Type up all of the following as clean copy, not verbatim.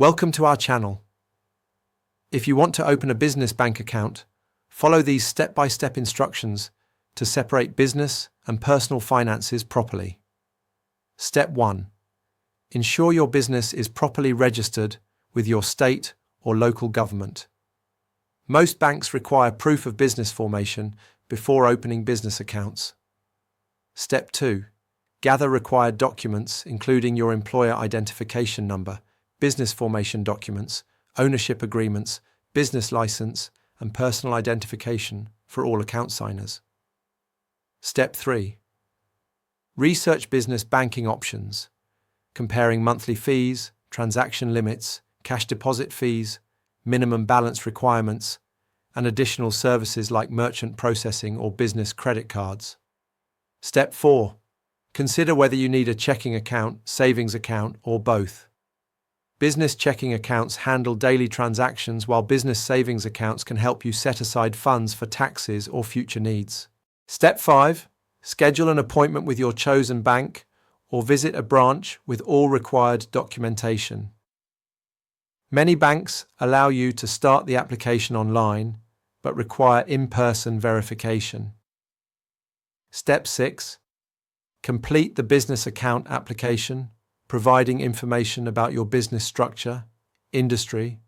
Welcome to our channel. If you want to open a business bank account, follow these step-by-step instructions to separate business and personal finances properly. Step 1. Ensure your business is properly registered with your state or local government. Most banks require proof of business formation before opening business accounts. Step 2. Gather required documents, including your employer identification number, business formation documents, ownership agreements, business license, and personal identification for all account signers. Step 3. Research business banking options, comparing monthly fees, transaction limits, cash deposit fees, minimum balance requirements, and additional services like merchant processing or business credit cards. Step 4. Consider whether you need a checking account, savings account, or both. Business checking accounts handle daily transactions, while business savings accounts can help you set aside funds for taxes or future needs. Step 5. Schedule an appointment with your chosen bank or visit a branch with all required documentation. Many banks allow you to start the application online, but require in-person verification. Step 6. Complete the business account application, providing information about your business structure, industry,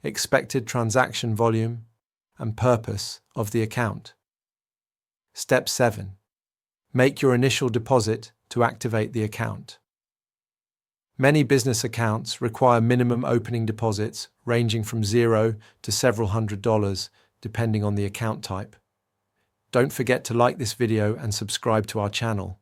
expected transaction volume, and purpose of the account. Step 7. Make your initial deposit to activate the account. Many business accounts require minimum opening deposits ranging from $0 to several $100s, depending on the account type. Don't forget to like this video and subscribe to our channel.